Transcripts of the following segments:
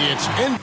It's in.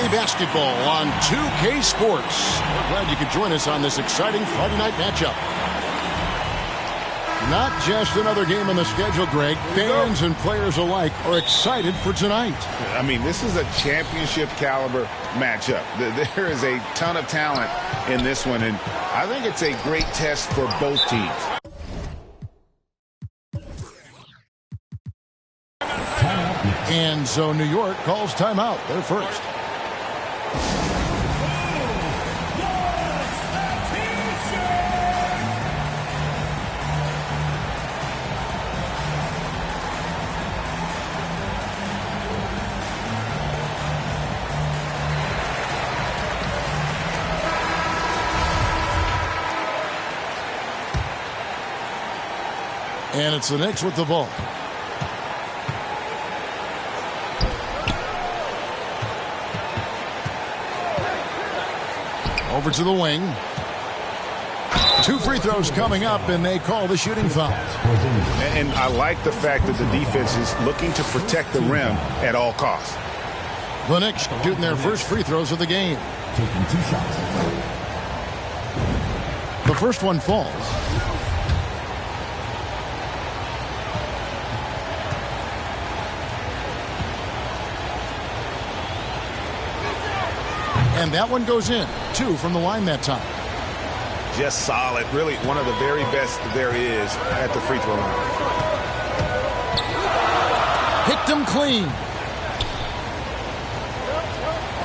NBA basketball on 2K Sports. We're glad you could join us on this exciting Friday night matchup. Not just another game on the schedule, Greg. Fans and players alike are excited for tonight. I mean, this is a championship caliber matchup. There is a ton of talent in this one, and I think it's a great test for both teams. And so New York calls timeout. They're first. And it's the Knicks with the ball. Over to the wing. 2 free throws coming up, and they call the shooting foul. And I like the fact that the defense is looking to protect the rim at all costs. The Knicks shooting their first free throws of the game. Taking 2 shots. The first one falls. And that one goes in. 2 from the line that time. Just solid. Really one of the very best there is at the free throw line. Picked him clean.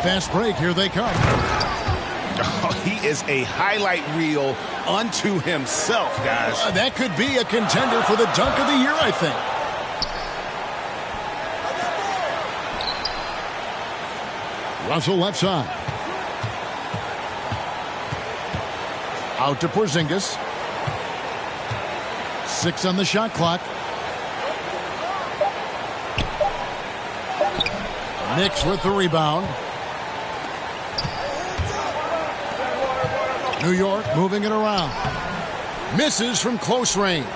Fast break, here they come. Oh, he is a highlight reel unto himself, guys. That could be a contender for the dunk of the year, I think. Russell left side. Out to Porzingis. 6 on the shot clock. Knicks with the rebound. New York moving it around. Misses from close range.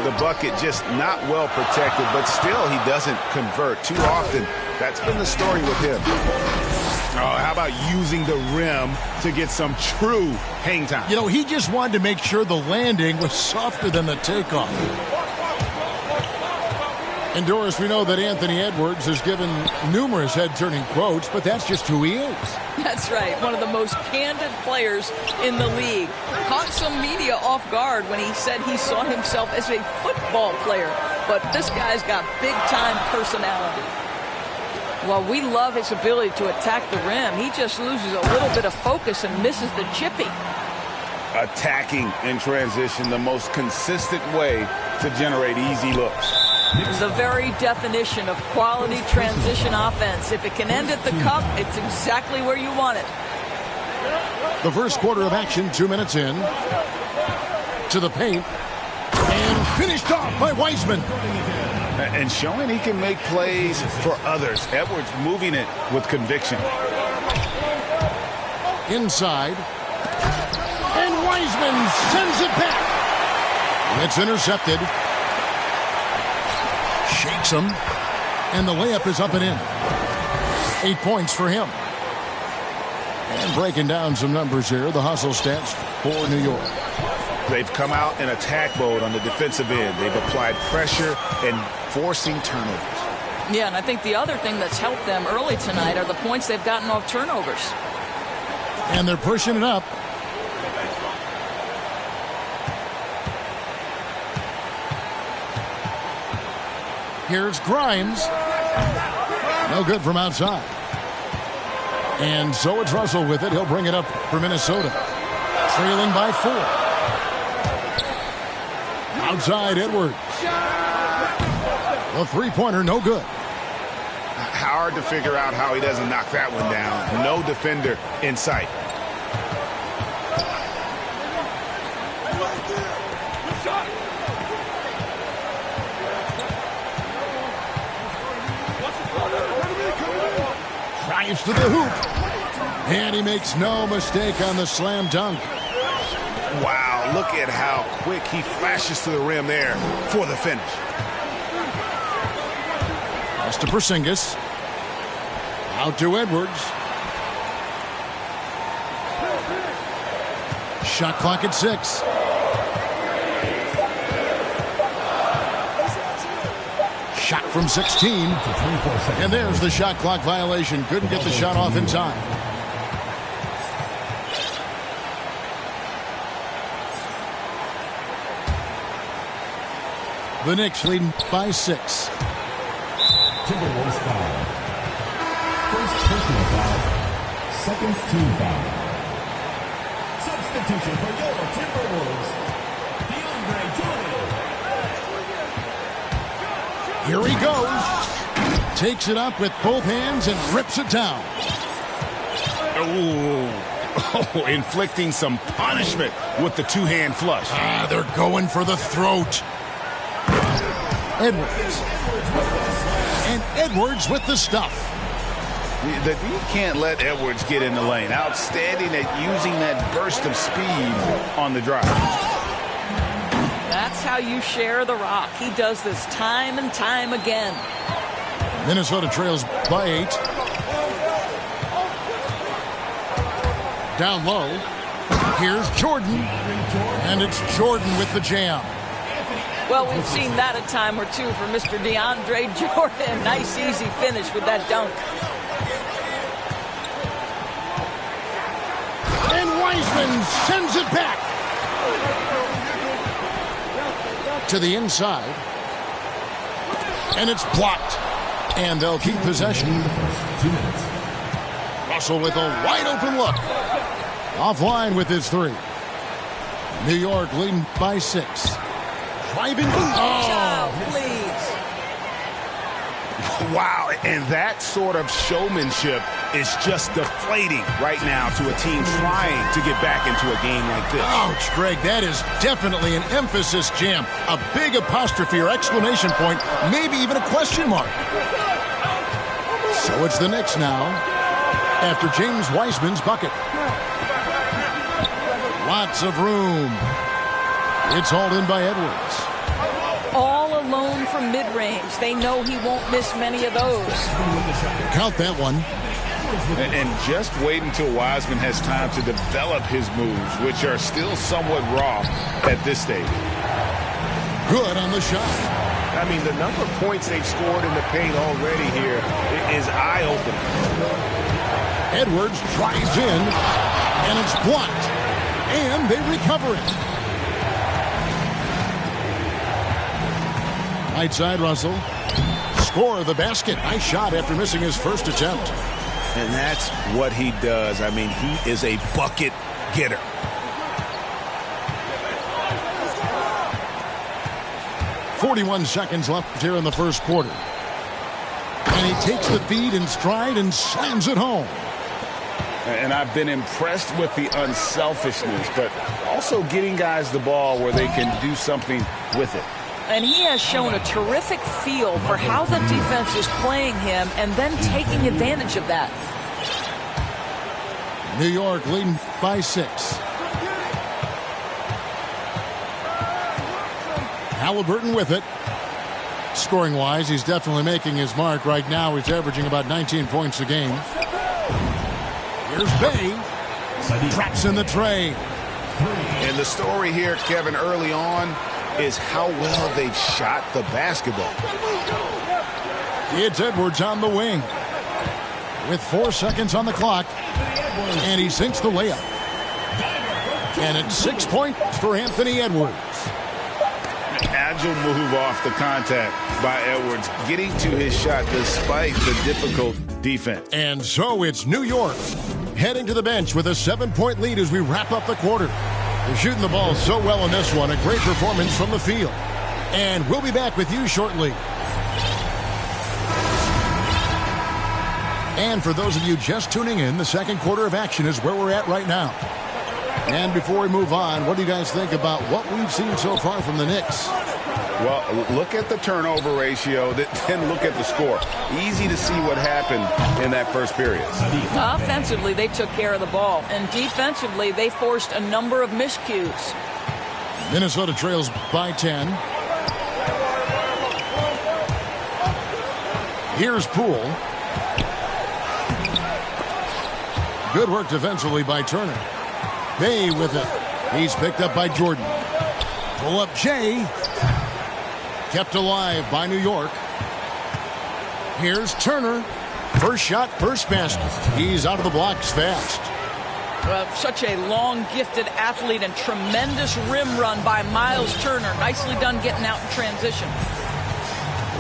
The bucket just not well protected, but still he doesn't convert too often. That's been the story with him. Oh, how about using the rim to get some true hang time? You know, he just wanted to make sure the landing was softer than the takeoff. And Doris, we know that Anthony Edwards has given numerous head-turning quotes, but that's just who he is. That's right. One of the most candid players in the league. Caught some media off guard when he said he saw himself as a football player. But this guy's got big-time personality. While we love his ability to attack the rim, he just loses a little bit of focus and misses the chippy. Attacking in transition, the most consistent way to generate easy looks. The very definition of quality transition offense. If it can end at the cup, it's exactly where you want it. The first quarter of action, 2 minutes in. To the paint. And finished off by Wiseman. And showing he can make plays for others. Edwards moving it with conviction. Inside. And Wiseman sends it back. It's intercepted. Shakes him. And the layup is up and in. 8 points for him. And breaking down some numbers here, the hustle stats for New York. They've come out in attack mode on the defensive end. They've applied pressure and forcing turnovers. Yeah, and I think the other thing that's helped them early tonight are the points they've gotten off turnovers. And they're pushing it up. Here's Grimes. No good from outside. And so it's Russell with it. He'll bring it up for Minnesota. Trailing by 4. Outside Edwards. The three-pointer, no good. Hard to figure out how he doesn't knock that one down. No defender in sight. Drives to the hoop. And he makes no mistake on the slam dunk. Wow, look at how quick he flashes to the rim there for the finish. Pass to Porzingis. Out to Edwards. Shot clock at 6. Shot from 16. And there's the shot clock violation. Couldn't get the shot off in time. The Knicks leading by 6. Timberwolves foul. First personal foul. Second team foul. Substitution for your Timberwolves. DeAndre Jordan. Here he goes. Takes it up with both hands and rips it down. Oh, inflicting some punishment with the two-hand flush. They're going for the throat. Edwards. And Edwards with the stuff. You can't let Edwards get in the lane. Outstanding at using that burst of speed on the drive. That's how you share the rock. He does this time and time again. Minnesota trails by 8. Down low. Here's Jordan. And it's Jordan with the jam. Well, we've seen that a time or two for Mr. DeAndre Jordan. Nice, easy finish with that dunk. And Wiseman sends it back. To the inside. And it's blocked. And they'll keep possession. 2 minutes. Russell with a wide open look. Offline with his 3. New York leading by 6. Driving. Oh, please. Wow, and that sort of showmanship is just deflating right now to a team trying to get back into a game like this. Ouch, Greg, that is definitely an emphasis jam. A big apostrophe or exclamation point, maybe even a question mark. So it's the Knicks now after James Wiseman's bucket. Lots of room. It's hauled in by Edwards. All alone from mid-range. They know he won't miss many of those. Count that one. And just wait until Wiseman has time to develop his moves, which are still somewhat raw at this stage. Good on the shot. I mean, the number of points they've scored in the paint already here is eye-opening. Edwards drives in, and it's blocked. And they recover it. Right side, Russell. Score the basket. Nice shot after missing his first attempt. And that's what he does. I mean, he is a bucket getter. .41 seconds left here in the first quarter. And he takes the feed in stride and slams it home. And I've been impressed with the unselfishness, but also getting guys the ball where they can do something with it. And he has shown a terrific feel for how the defense is playing him and then taking advantage of that. New York leading by 6. Halliburton with it. Scoring-wise, he's definitely making his mark. Right now, he's averaging about 19 points a game. Here's Bay. Drops in the tray. And the story here, Kevin, early on is how well they've shot the basketball. It's Edwards on the wing. With 4 seconds on the clock. And he sinks the layup. And it's 6 points for Anthony Edwards. Agile move off the contact by Edwards, getting to his shot despite the difficult defense. And so it's New York heading to the bench with a 7-point lead as we wrap up the quarter. They're shooting the ball so well in this one. A great performance from the field. And we'll be back with you shortly. And for those of you just tuning in, the second quarter of action is where we're at right now. And before we move on, what do you guys think about what we've seen so far from the Knicks? Well, look at the turnover ratio, then look at the score. Easy to see what happened in that first period. Offensively, they took care of the ball. And defensively, they forced a number of miscues. Minnesota trails by 10. Here's Poole. Good work defensively by Turner. Bay with it. He's picked up by Jordan. Pull up Jay. Kept alive by New York. Here's Turner. First shot, first basket. He's out of the blocks fast. Such a long, gifted athlete and tremendous rim run by Miles Turner. Nicely done getting out in transition.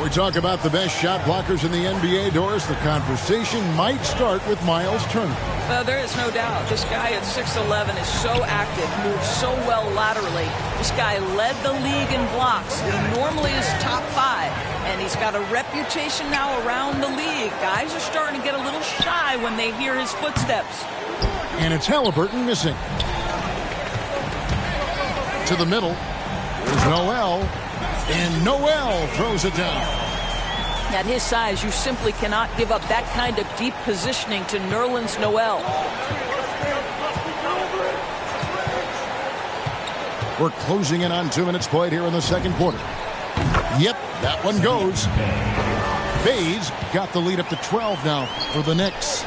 We talk about the best shot blockers in the NBA, Doris. The conversation might start with Miles Turner. There is no doubt. This guy at 6'11" is so active, moves so well laterally. This guy led the league in blocks. He normally is top 5, and he's got a reputation now around the league. Guys are starting to get a little shy when they hear his footsteps. And it's Halliburton missing. To the middle. There's Noel. And Noel throws it down. At his size, you simply cannot give up that kind of deep positioning to Nerlens Noel. We're closing in on 2 minutes played here in the second quarter. Yep, that one goes. Bay's got the lead up to 12 now for the Knicks.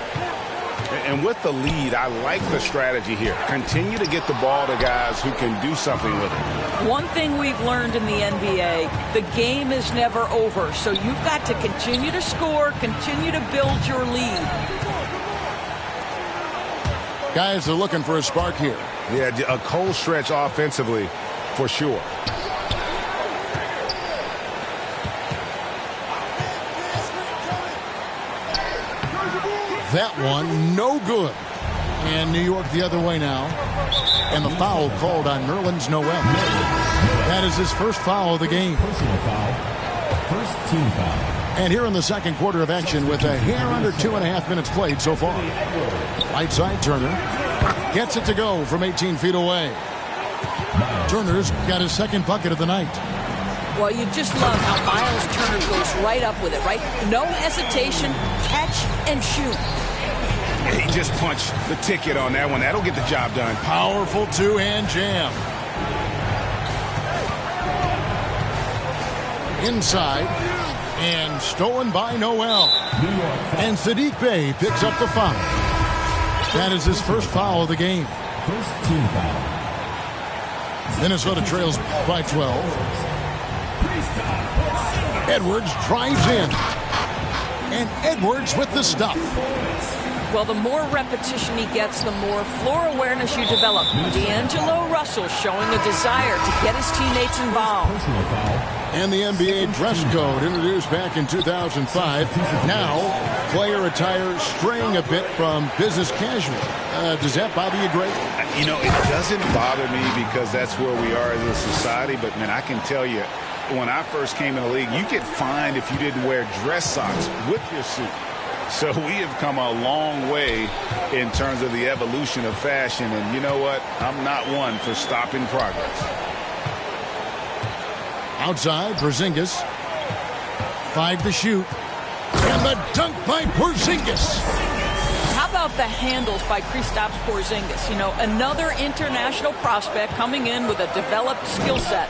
And with the lead, I like the strategy here. Continue to get the ball to guys who can do something with it. One thing we've learned in the NBA, the game is never over. So you've got to continue to score, continue to build your lead. Guys are looking for a spark here. Yeah, a cold stretch offensively for sure. That one, no good. And New York the other way now. And the foul called on Nerlens Noel. That is his first foul of the game. Personal foul. First team foul. And here in the second quarter of action with a hair under 2.5 minutes played so far. Right side, Turner gets it to go from 18 feet away. Turner's got his second bucket of the night. Well, you just love how Miles Turner goes right up with it, right? No hesitation, catch and shoot. He just punched the ticket on that one. That'll get the job done. Powerful two-hand jam. Inside. And stolen by Noel. And Saddiq Bey picks up the foul. That is his first foul of the game. First team foul. Minnesota trails by 12. Edwards drives in. And Edwards with the stuff. Well, the more repetition he gets, the more floor awareness you develop. D'Angelo Russell showing a desire to get his teammates involved. Personal foul. And the NBA dress code introduced back in 2005. Now, player attire straying a bit from business casual. Does that bother you, Greg? You know, it doesn't bother me because that's where we are as a society. But, man, I can tell you, when I first came in the league, you get fined if you didn't wear dress socks with your suit. So we have come a long way in terms of the evolution of fashion. And you know what? I'm not one for stopping progress. Outside, Porzingis. 5 to shoot. And the dunk by Porzingis. How about the handles by Kristaps Porzingis? You know, another international prospect coming in with a developed skill set.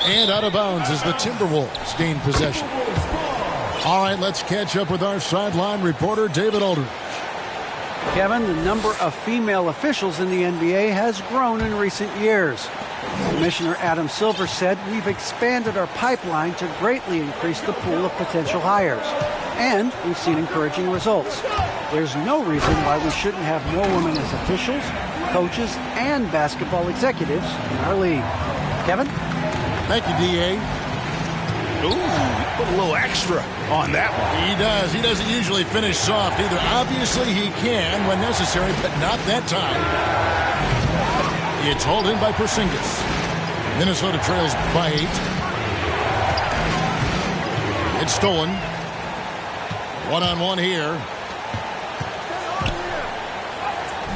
And out of bounds as the Timberwolves gain possession. All right, let's catch up with our sideline reporter, David Aldridge. Kevin, the number of female officials in the NBA has grown in recent years. Commissioner Adam Silver said, "We've expanded our pipeline to greatly increase the pool of potential hires. And we've seen encouraging results. There's no reason why we shouldn't have more women as officials, coaches, and basketball executives in our league." Kevin? Thank you, D.A. Ooh, put a little extra on that one. He does. He doesn't usually finish soft either. Obviously, he can when necessary, but not that time. It's hauled in by Porzingis. Minnesota trails by 8. It's stolen. One-on-one here.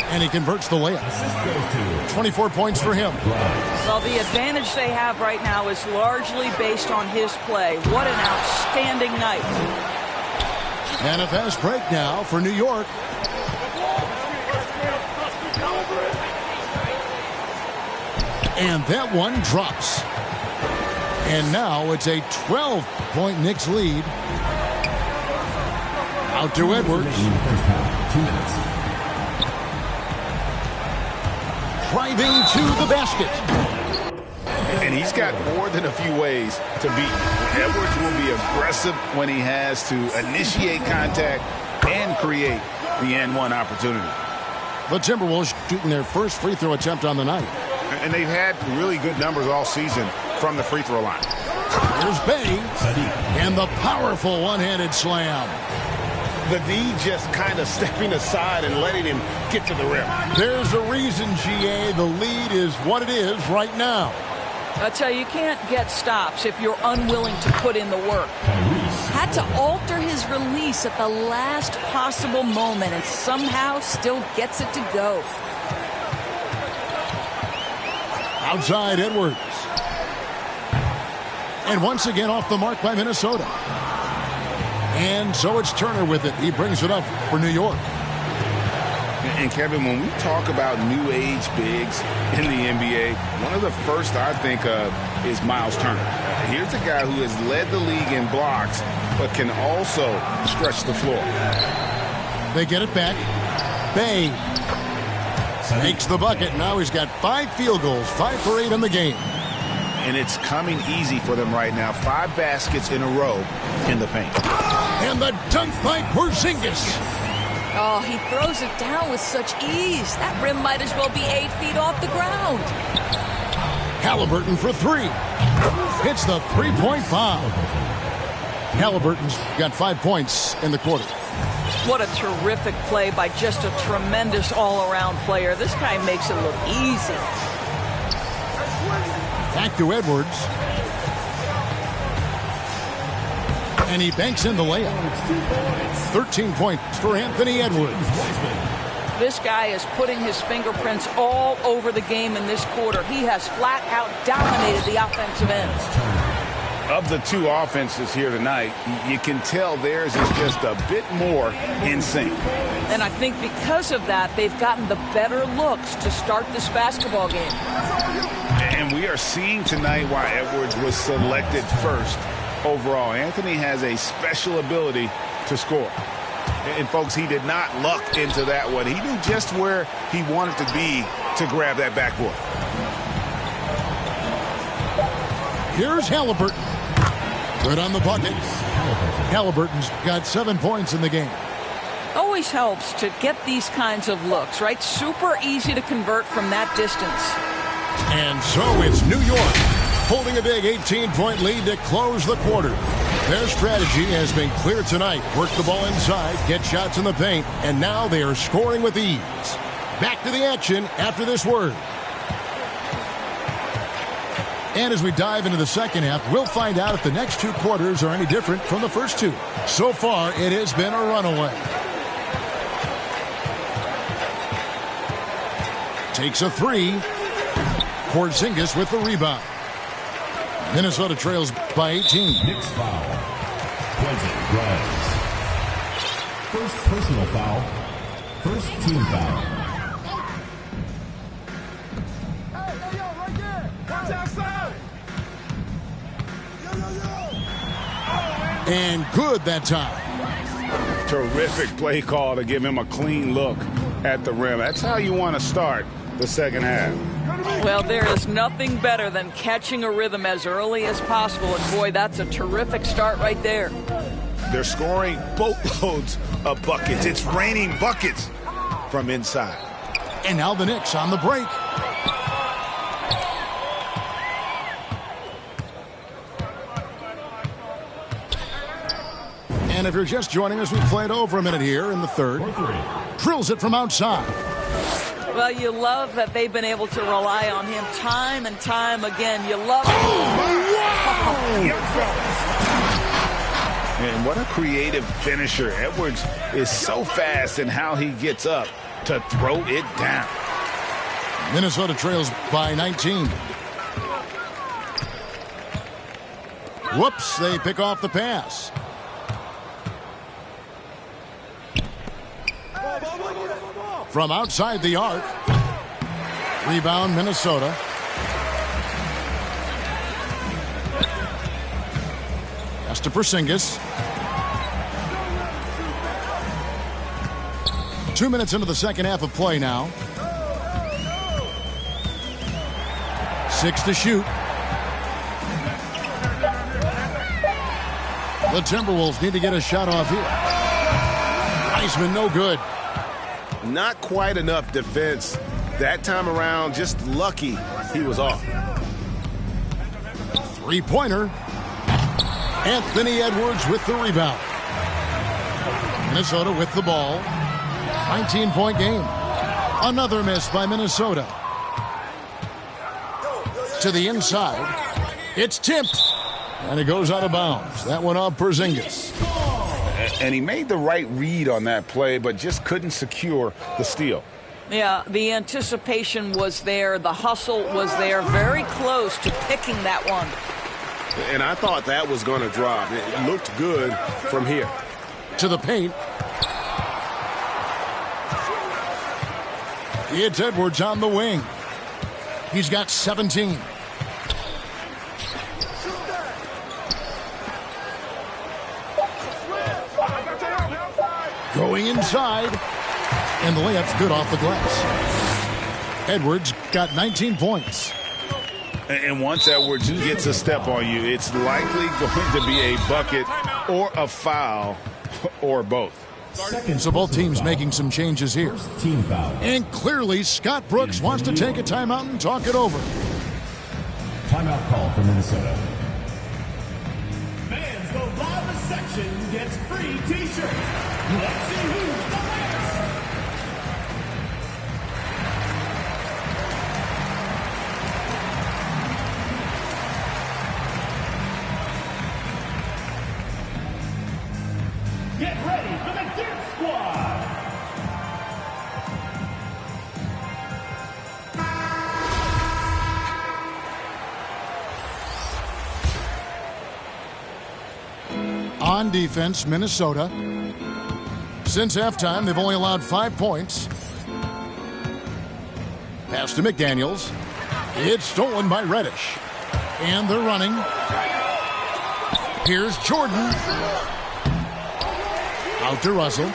And he converts the layup. 24 points for him. Well, the advantage they have right now is largely based on his play. What an outstanding night. And a fast break now for New York. And that one drops. And now it's a 12-point Knicks lead. Out to Edwards. 2 minutes. Driving to the basket. And he's got more than a few ways to beat. Edwards will be aggressive when he has to initiate contact and create the and-one opportunity. The Timberwolves shooting their first free throw attempt on the night. And they've had really good numbers all season from the free throw line. Here's Bey. And the powerful one-handed slam. The D just kind of stepping aside and letting him get to the rim. There's a reason, GA, the lead is what it is right now. I tell you can't get stops if you're unwilling to put in the work. Had to alter his release at the last possible moment and somehow still gets it to go. Outside Edwards. And once again off the mark by Minnesota. And so it's Turner with it. He brings it up for New York. And Kevin, when we talk about new age bigs in the NBA, one of the first I think of is Miles Turner. Here's a guy who has led the league in blocks, but can also stretch the floor. They get it back. Bey makes the bucket. Now he's got 5 field goals, 5 for 8 in the game. And it's coming easy for them right now. 5 baskets in a row in the paint. And the dunk by Porzingis. Oh, he throws it down with such ease. That rim might as well be 8 feet off the ground. Halliburton for three. Hits the three-point bomb. Halliburton's got 5 points in the quarter. What a terrific play by just a tremendous all-around player. This guy makes it look easy. Back to Edwards. And he banks in the layup. 13 points for Anthony Edwards. This guy is putting his fingerprints all over the game in this quarter. He has flat out dominated the offensive end. Of the two offenses here tonight, you can tell theirs is just a bit more in sync. And I think because of that, they've gotten the better looks to start this basketball game. And we are seeing tonight why Edwards was selected first overall. Anthony has a special ability to score. And, folks, he did not luck into that one. He knew just where he wanted to be to grab that backboard. Here's Halliburton. Good on the bucket. Halliburton's got 7 points in the game. Always helps to get these kinds of looks, right? Super easy to convert from that distance. And so it's New York holding a big 18-point lead to close the quarter. Their strategy has been clear tonight. Work the ball inside, get shots in the paint, and now they are scoring with ease. Back to the action after this word. And as we dive into the second half, we'll find out if the next two quarters are any different from the first two. So far, it has been a runaway. Takes a three. Porzingis with the rebound. Minnesota trails by 18. Next foul. Quentin Grimes. First personal foul. First team foul. And good that time. Terrific play call to give him a clean look at the rim. That's how you want to start the second half. Well, there is nothing better than catching a rhythm as early as possible. And, boy, that's a terrific start right there. They're scoring boatloads of buckets. It's raining buckets from inside. And now the Knicks on the break. And if you're just joining us, we played over a minute here in the third. Drills it from outside. Well, you love that they've been able to rely on him time and time again. You love it. And what a creative finisher. Edwards is so fast in how he gets up to throw it down. Minnesota trails by 19. Whoops, they pick off the pass. From outside the arc. Rebound, Minnesota. Pass to Porzingis. 2 minutes into the second half of play now. 6 to shoot. The Timberwolves need to get a shot off here. Wiseman no good. Not quite enough defense that time around. Just lucky he was off. Three-pointer. Anthony Edwards with the rebound. Minnesota with the ball. 19-point game. Another miss by Minnesota. To the inside. It's tipped. And it goes out of bounds. That one off Porzingis. And he made the right read on that play, but just couldn't secure the steal. Yeah, the anticipation was there. The hustle was there. Very close to picking that one. And I thought that was going to drop. It looked good from here. To the paint. It's Edwards on the wing. He's got 17. Going inside. And the layup's good off the glass. Edwards got 19 points. And once Edwards gets a step on you, it's likely going to be a bucket or a foul or both. So both teams making some changes here. Team foul. And clearly Scott Brooks wants to take a timeout and talk it over. Timeout call for Minnesota. Fans, the loudest section gets free T-shirts. Let's see who's the loudest. Get ready for the Dip Squad. On defense, Minnesota. Since halftime, they've only allowed 5 points. Pass to McDaniels. It's stolen by Reddish. And they're running. Here's Jordan. Out to Russell.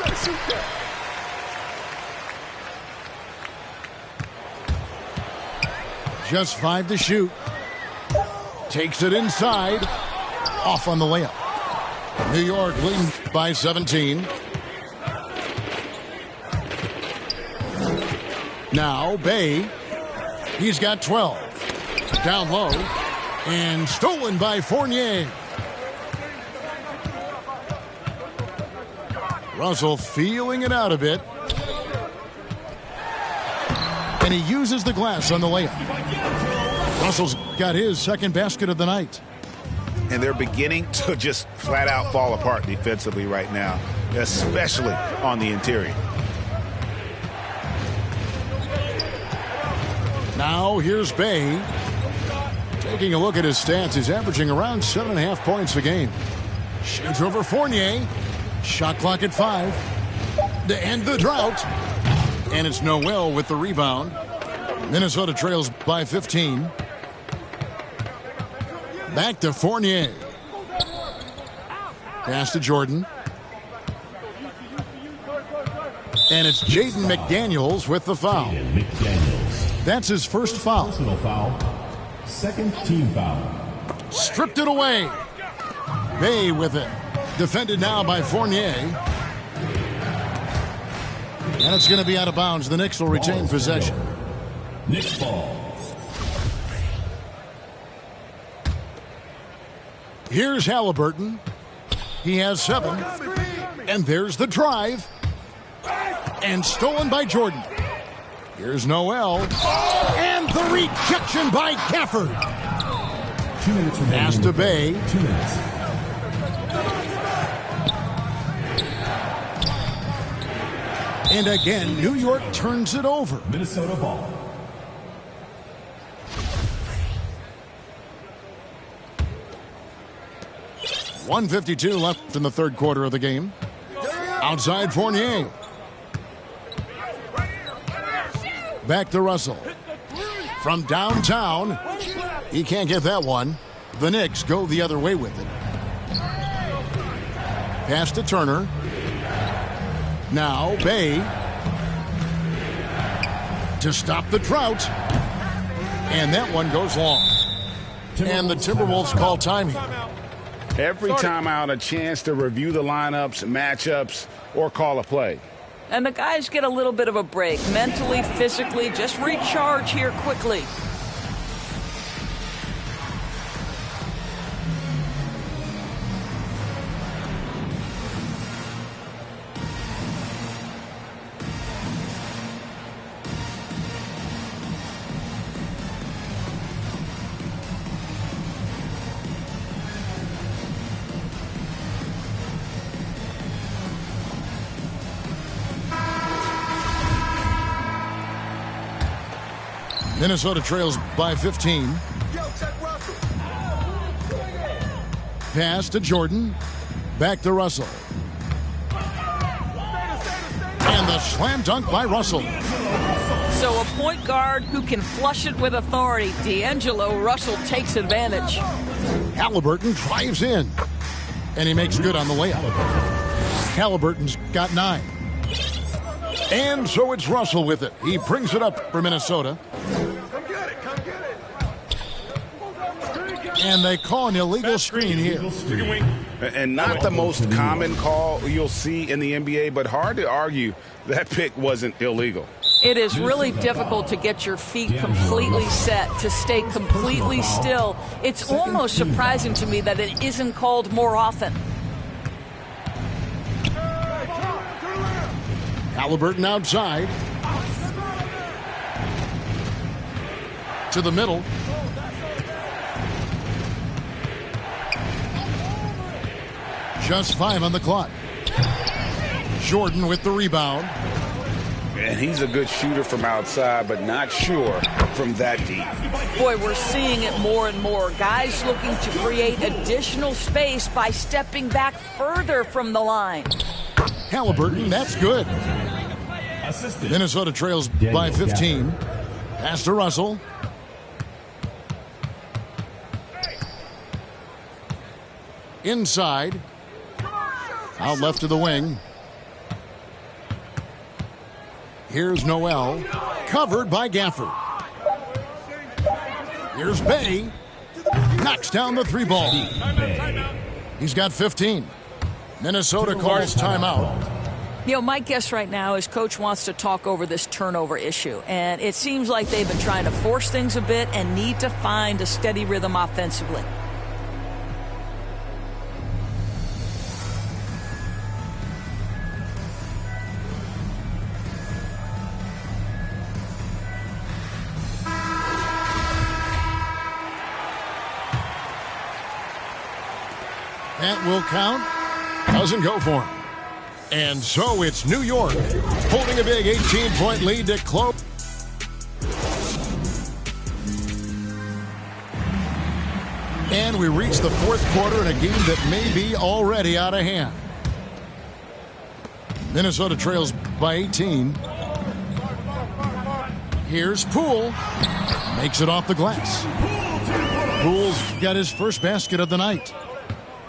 Just 5 to shoot. Takes it inside. Off on the layup. New York leading by 17. Now Bay. He's got 12. Down low. And stolen by Fournier. Russell feeling it out a bit. And he uses the glass on the layup. Russell's got his second basket of the night. And they're beginning to just flat out fall apart defensively right now, especially on the interior. Now here's Bay. Taking a look at his stats, he's averaging around 7.5 points a game. Shades over Fournier. Shot clock at 5 to end the drought. And it's Noel with the rebound. Minnesota trails by 15. Back to Fournier. Pass to Jordan. And it's Jaden McDaniels with the foul. That's his first foul. Personal foul. Second team foul. Stripped it away. Bay with it. Defended now by Fournier. And it's going to be out of bounds. The Knicks will retain possession. Knicks ball. Here's Halliburton. He has 7. And there's the drive. And stolen by Jordan. Here's Noel. And the rejection by Gafford. 2 minutes remaining. Pass to Bay. 2 minutes. And again, New York turns it over. Minnesota ball. .152 left in the third quarter of the game. Outside Fournier. Back to Russell. From downtown. He can't get that one. The Knicks go the other way with it. Pass to Turner. Now Bay. To stop the drought. And that one goes long. And the Timberwolves call time here. Every timeout, a chance to review the lineups, matchups, or call a play. And the guys get a little bit of a break, mentally, physically, just recharge here quickly. Minnesota trails by 15. Pass to Jordan. Back to Russell. And the slam dunk by Russell. So a point guard who can flush it with authority. D'Angelo Russell takes advantage. Halliburton drives in. And he makes good on the layup. Halliburton's got 9. And so it's Russell with it. He brings it up for Minnesota. And they call an illegal screen here. And not the most common call you'll see in the NBA, but hard to argue that pick wasn't illegal. It is really difficult to get your feet completely set, to stay completely still. It's almost surprising to me that it isn't called more often. Halliburton outside. To the middle. Just 5 on the clock. Jordan with the rebound. And he's a good shooter from outside, but not sure from that deep. Boy, we're seeing it more and more. Guys looking to create additional space by stepping back further from the line. Halliburton, that's good. Minnesota trails by 15. Pass to Russell. Inside. Out left to the wing. Here's Noel. Covered by Gafford. Here's Bay. Knocks down the 3 ball. He's got 15. Minnesota calls timeout. You know, my guess right now is Coach wants to talk over this turnover issue. And it seems like they've been trying to force things a bit and need to find a steady rhythm offensively. That will count. Doesn't go for him. And so it's New York holding a big 18-point lead to close. And we reach the 4th quarter in a game that may be already out of hand. Minnesota trails by 18. Here's Poole. Makes it off the glass. Poole's got his first basket of the night.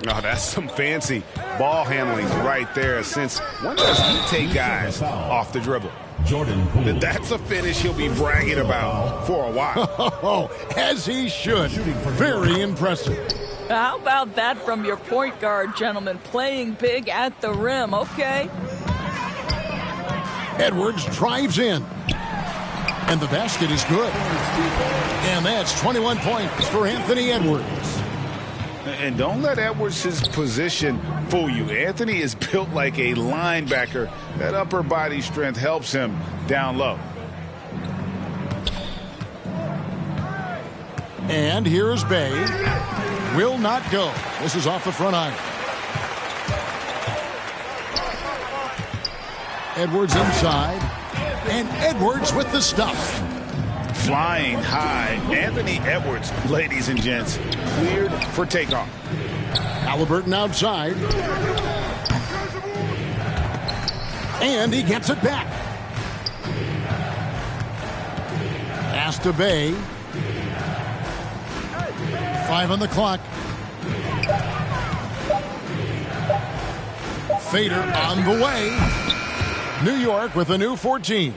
Oh, that's some fancy ball handling right there. Since when does he take guys off the dribble? Jordan Poole. That's a finish he'll be bragging about for a while. As he should. Very impressive. How about that from your point guard, gentlemen? Playing big at the rim. Okay. Edwards drives in. And the basket is good. And that's 21 points for Anthony Edwards. And don't let Edwards' position fool you. Anthony is built like a linebacker. That upper body strength helps him down low. And here's Bay. Will not go. This is off the front iron. Edwards inside. And Edwards with the stuff. Flying high. Anthony Edwards, ladies and gents, cleared for takeoff. Halliburton outside. And he gets it back. Pass to Bay. 5 on the clock. Fader on the way. New York with a new 14.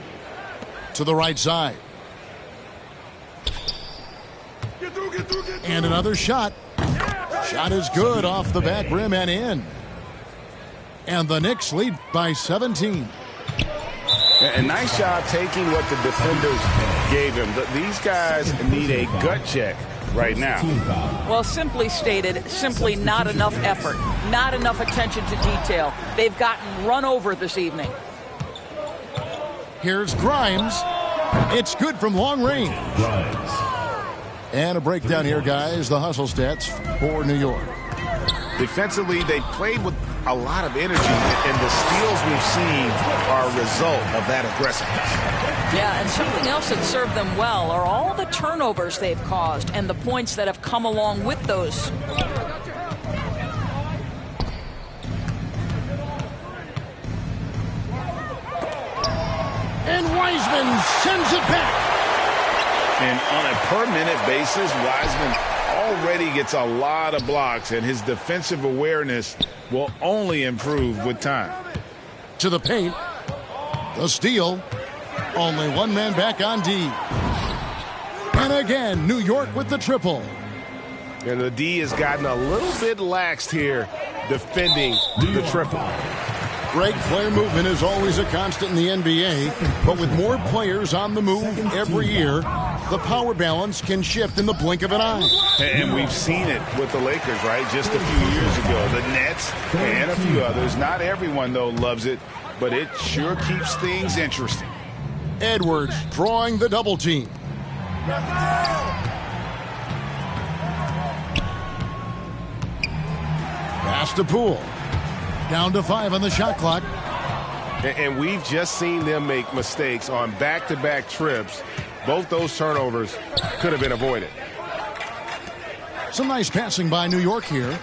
To the right side. And another shot. Shot is good off the back rim and in. And the Knicks lead by 17. A nice job taking what the defenders gave him. These guys need a gut check right now. Well, simply stated, simply not enough effort, not enough attention to detail. They've gotten run over this evening. Here's Grimes. It's good from long range. And a breakdown here, guys. The hustle stats for New York. Defensively, they played with a lot of energy, and the steals we've seen are a result of that aggressiveness. Yeah, and something else that served them well are all the turnovers they've caused and the points that have come along with those. And Wiseman sends it back. And on a per-minute basis, Wiseman already gets a lot of blocks, and his defensive awareness will only improve with time. To the paint. The steal. Only one man back on D. And again, New York with the triple. And the D has gotten a little bit laxed here defending the triple. Greg, player movement is always a constant in the NBA, but with more players on the move every year, the power balance can shift in the blink of an eye. And we've seen it with the Lakers, right? Just a few years ago. The Nets and a few others. Not everyone, though, loves it, but it sure keeps things interesting. Edwards drawing the double team. Pass to Poole. Down to 5 on the shot clock. And we've just seen them make mistakes on back-to-back trips. Both those turnovers could have been avoided. Some nice passing by New York here.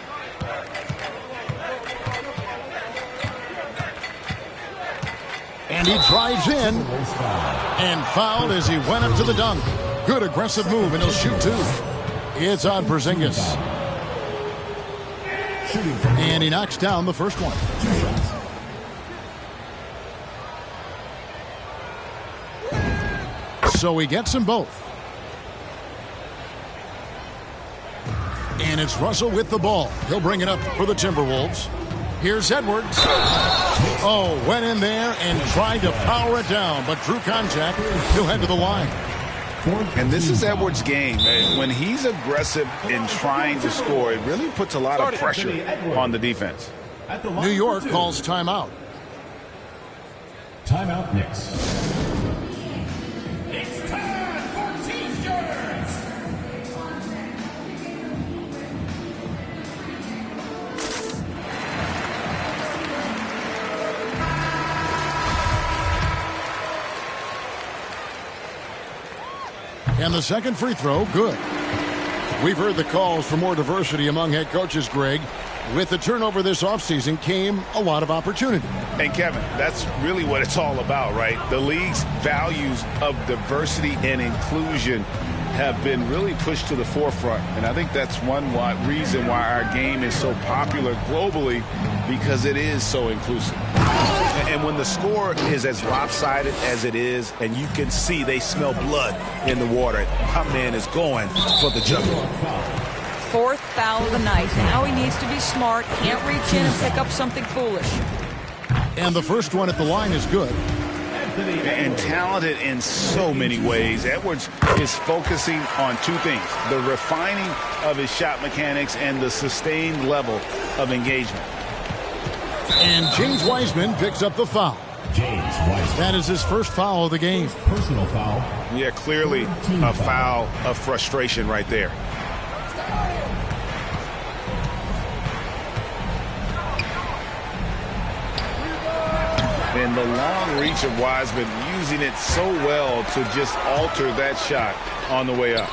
And he drives in and fouled as he went up to the dunk. Good aggressive move, and he'll shoot 2. It's on Porzingis. And he knocks down the first one. So he gets them both. And it's Russell with the ball. He'll bring it up for the Timberwolves. Here's Edwards. Oh, went in there and tried to power it down, but drew contact. He'll head to the line. And this is Edwards' game. When he's aggressive in trying to score, it really puts a lot of pressure on the defense. New York calls timeout. Timeout Knicks. It's time for T-shirts. And the second free throw, good. We've heard the calls for more diversity among head coaches, Greg. With the turnover this offseason came a lot of opportunity. And Kevin, that's really what it's all about, right? The league's values of diversity and inclusion have been really pushed to the forefront. And I think that's one reason why our game is so popular globally, because it is so inclusive. And when the score is as lopsided as it is, and you can see they smell blood in the water, my man is going for the jugular. 4th foul of the night. Now he needs to be smart, can't reach in and pick up something foolish. And the first one at the line is good. And talented in so many ways. Edwards is focusing on 2 things: the refining of his shot mechanics and the sustained level of engagement. And James Wiseman picks up the foul. James Wiseman. That is his first foul of the game. Personal foul. Yeah, clearly a foul of frustration right there. And the long reach of Wiseman, using it so well to just alter that shot on the way up.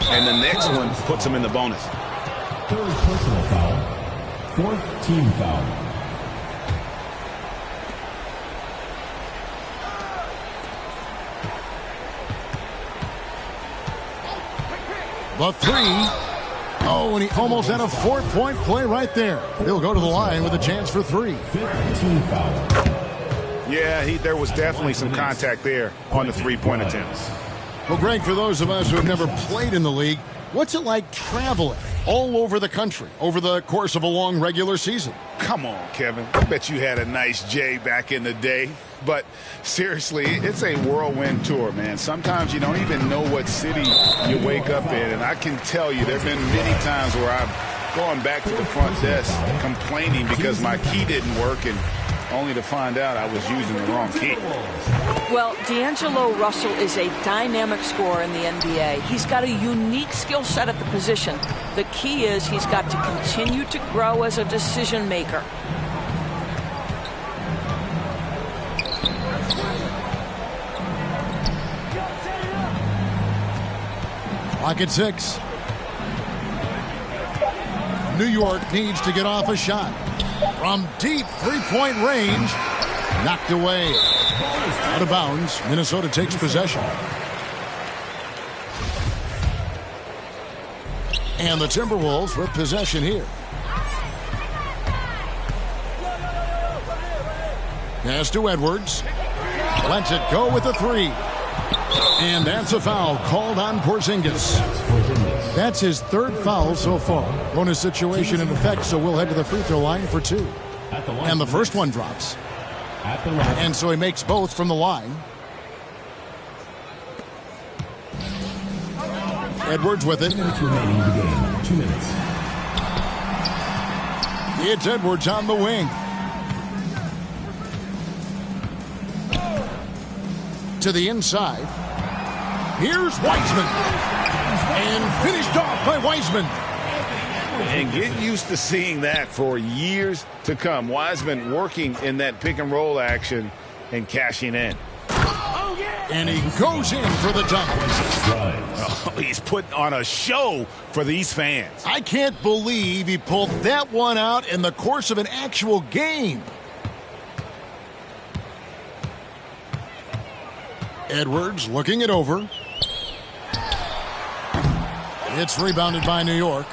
And the next one puts him in the bonus. 3rd personal foul. 4th team foul. The 3. Oh, and he almost had a 4-point play right there. He'll go to the line with a chance for 3. 5th team foul. Yeah, there was definitely some contact there on the 3-point attempt. Well, Greg, for those of us who have never played in the league, what's it like traveling all over the country over the course of a long regular season? Come on, Kevin. I bet you had a nice J back in the day. But seriously, it's a whirlwind tour, man. Sometimes you don't even know what city you wake up in. And I can tell you there have been many times where I've gone back to the front desk complaining because my key didn't work, and only to find out I was using the wrong key. Well, D'Angelo Russell is a dynamic scorer in the NBA. He's got a unique skill set at the position. The key is he's got to continue to grow as a decision maker. Clock at 6. New York needs to get off a shot. From deep 3-point range. Knocked away. Out of bounds. Minnesota takes possession. And the Timberwolves with possession here. Pass to Edwards. Lets it go with a 3. And that's a foul called on Porzingis. That's his third foul so far. Bonus situation in effect, so we'll head to the free throw line for 2. And the first one drops. And so he makes both from the line. Edwards with it. 2 minutes remaining in the game. 2 minutes. It's Edwards on the wing. To the inside. Here's Wiseman. And finished off by Wiseman. And get used to seeing that for years to come. Wiseman working in that pick and roll action and cashing in. And he goes in for the dunk. Oh, he's putting on a show for these fans. I can't believe he pulled that one out in the course of an actual game. Edwards looking it over. It's rebounded by New York.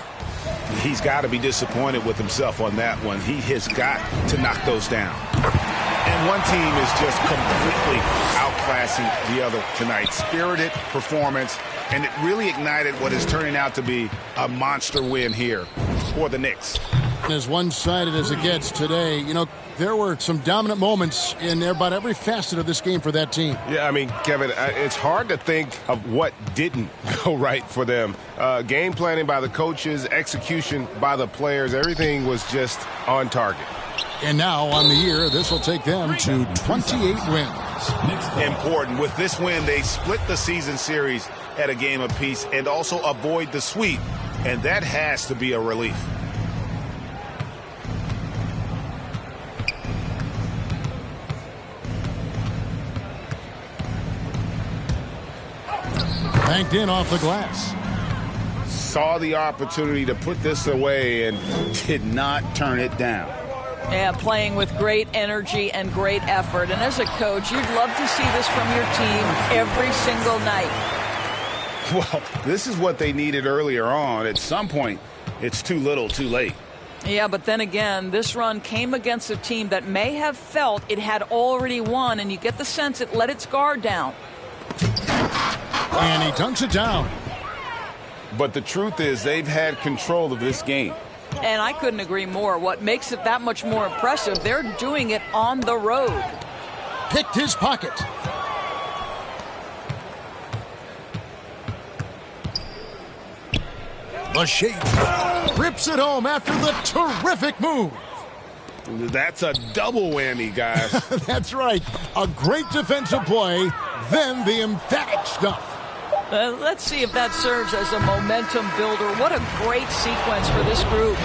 He's got to be disappointed with himself on that one. He has got to knock those down. And one team is just completely outclassing the other tonight. Spirited performance, and it really ignited what is turning out to be a monster win here for the Knicks. As one-sided as it gets today, you know, there were some dominant moments in about every facet of this game for that team. Yeah, I mean, Kevin, it's hard to think of what didn't go right for them. Game planning by the coaches, execution by the players, everything was just on target. And now on the year, this will take them to 28 wins. Important. With this win, they split the season series at a game apiece and also avoid the sweep. And that has to be a relief. Banked in off the glass. Saw the opportunity to put this away and did not turn it down. Yeah, playing with great energy and great effort. And as a coach, you'd love to see this from your team every single night. Well, this is what they needed earlier on. At some point, it's too little, too late. Yeah, but then again, this run came against a team that may have felt it had already won, and you get the sense it let its guard down. And he dunks it down. But the truth is they've had control of this game. And I couldn't agree more. What makes it that much more impressive, they're doing it on the road. Picked his pocket. The Shades rips it home after the terrific move. That's a double whammy, guys. That's right. A great defensive play, then the emphatic stuff. Let's see if that serves as a momentum builder. What a great sequence for this group.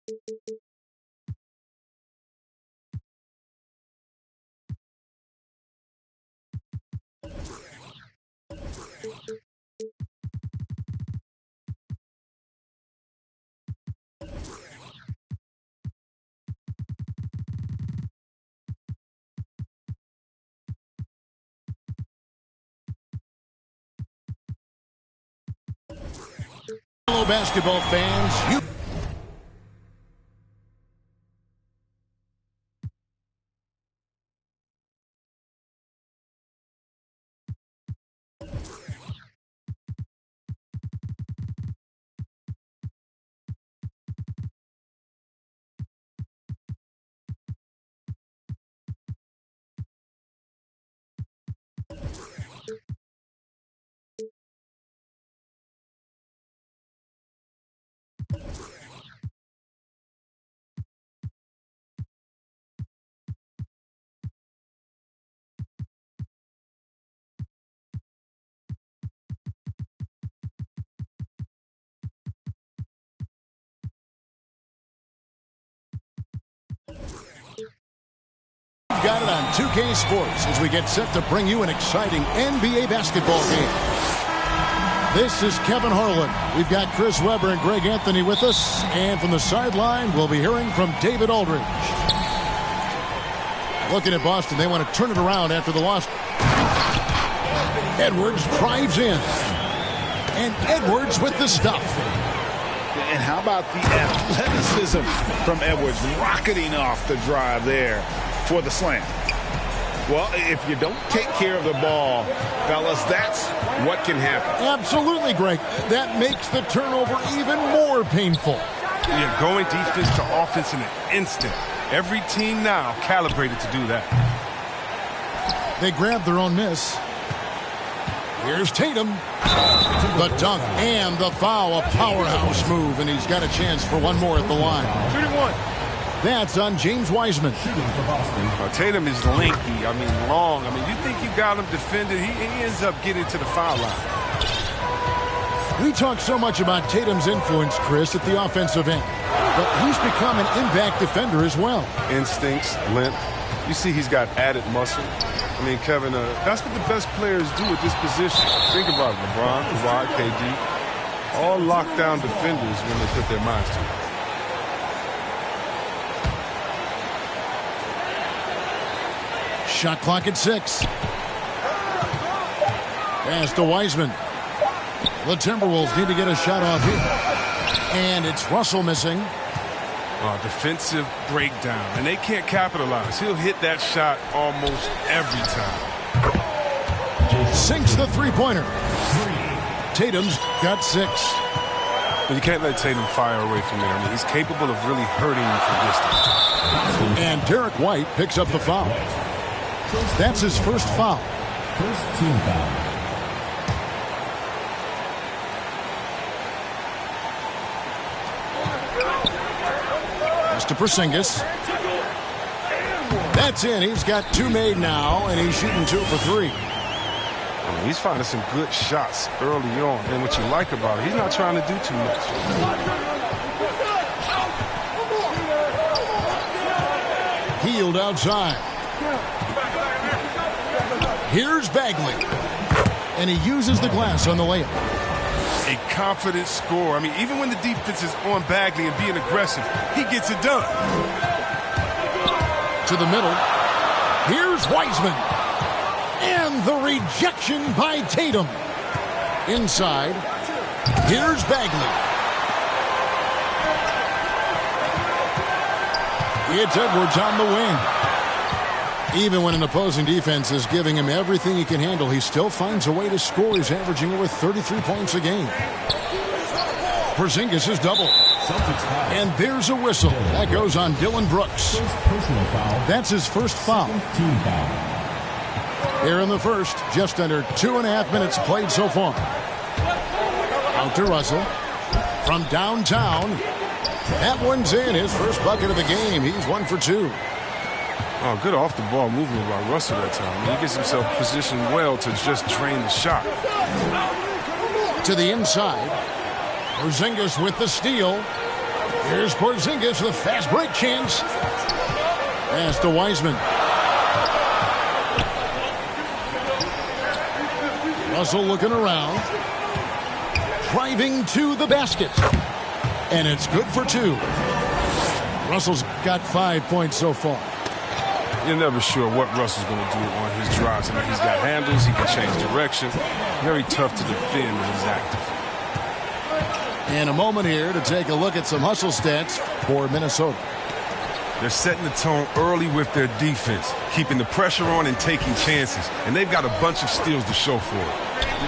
Hello, basketball fans. We've got it on 2K Sports as we get set to bring you an exciting NBA basketball game. This is Kevin Harlan. We've got Chris Webber and Greg Anthony with us. And from the sideline, we'll be hearing from David Aldridge. Looking at Boston, they want to turn it around after the loss. Edwards drives in. And Edwards with the stuff. And how about the athleticism from Edwards rocketing off the drive there for the slam? Well, if you don't take care of the ball, fellas, that's what can happen. Absolutely, Greg. That makes the turnover even more painful. You're going defense to offense in an instant. Every team now calibrated to do that. They grab their own miss. Here's Tatum. The dunk and the foul. A powerhouse move, and he's got a chance for one more at the line. Shooting one. That's on James Wiseman. Tatum is lanky. I mean, long. I mean, you think you got him defended. He ends up getting to the foul line. We talk so much about Tatum's influence, Chris, at the offensive end. But he's become an impact defender as well. Instincts, length. You see he's got added muscle. I mean, Kevin, that's what the best players do at this position. Think about it. LeBron, Kawhi, KD. All lockdown defenders when they put their minds to it. Shot clock at 6. Pass to Wiseman. The Timberwolves need to get a shot off here. And it's Russell missing. Defensive breakdown. And they can't capitalize. He'll hit that shot almost every time. Sinks the three-pointer. Tatum's got 6. But you can't let Tatum fire away from there. I mean, he's capable of really hurting you from distance. And Derek White picks up the foul. That's his first foul. First team foul. Pass to Porzingis. That's in. He's got 2 made now, and he's shooting 2 for 3. I mean, he's finding some good shots early on. And what you like about it, he's not trying to do too much. Healed outside. Here's Bagley. And he uses the glass on the layup. A confident scorer. I mean, even when the defense is on Bagley and being aggressive, he gets it done. To the middle. Here's Wiseman. And the rejection by Tatum. Inside. Here's Bagley. It's Edwards on the wing. Even when an opposing defense is giving him everything he can handle, he still finds a way to score. He's averaging over 33 points a game. Porzingis is double. And there's a whistle. That goes on Dylan Brooks. That's his first foul. Here in the first, just under 2.5 minutes played so far. Out to Russell. From downtown. That one's in. His first bucket of the game. He's 1 for 2. Oh, good off-the-ball movement by Russell that time. He gets himself positioned well to just drain the shot. To the inside. Porzingis with the steal. Here's Porzingis with a fast break chance. Pass to Wiseman. Russell looking around. Driving to the basket. And it's good for 2. Russell's got 5 points so far. You're never sure what Russell's going to do on his drives. I mean, he's got handles. He can change direction. Very tough to defend when he's active. And a moment here to take a look at some hustle stats for Minnesota. They're setting the tone early with their defense, keeping the pressure on and taking chances. And they've got a bunch of steals to show for it.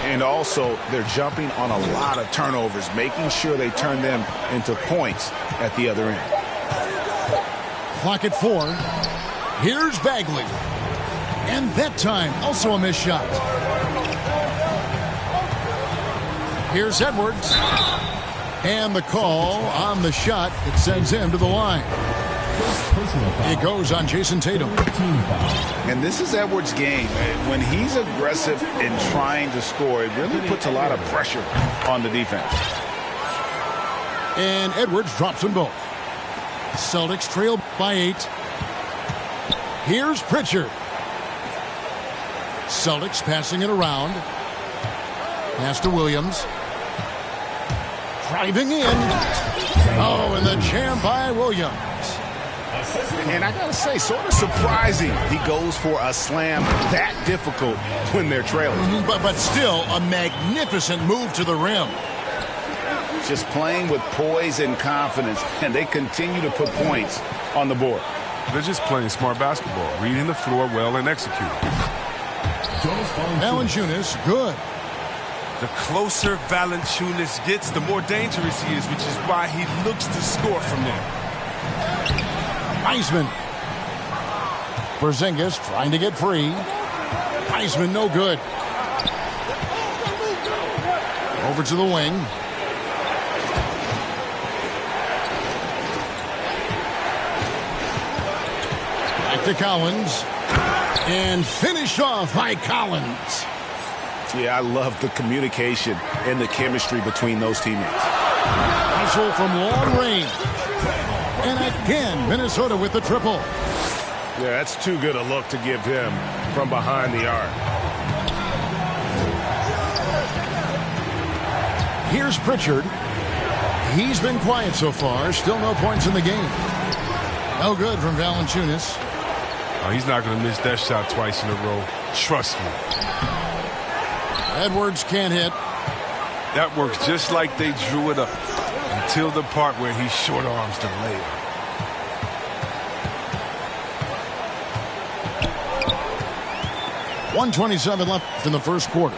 And also, they're jumping on a lot of turnovers, making sure they turn them into points at the other end. Clock at 4. Here's Bagley. And that time, also a missed shot. Here's Edwards. And the call on the shot, it sends him to the line. It goes on Jason Tatum. And this is Edwards' game. When he's aggressive in trying to score, it really puts a lot of pressure on the defense. And Edwards drops them both. Celtics trail by 8. Here's Pritchard. Celtics passing it around. Pass to Williams. Driving in. Oh, and the jam by Williams. And I gotta say, sort of surprising he goes for a slam that difficult when they're trailing. But still a magnificent move to the rim. Just playing with poise and confidence, and they continue to put points on the board. They're just playing smart basketball, reading the floor well and executing. Valanciunas, good. The closer Valanciunas gets, the more dangerous he is, which is why he looks to score from there. Wiseman. Porzingis trying to get free. Wiseman no good. Over to the wing. Back to Collins. And finished off by Collins. Yeah, I love the communication and the chemistry between those teammates. Russell from long range. And again, Minnesota with the triple. Yeah, that's too good a look to give him from behind the arc. Here's Pritchard. He's been quiet so far. Still no points in the game. No good from Valanciunas. Oh, he's not going to miss that shot twice in a row. Trust me. Edwards can't hit. That works just like they drew it up until the part where he short arms the layup. .127 left in the first quarter.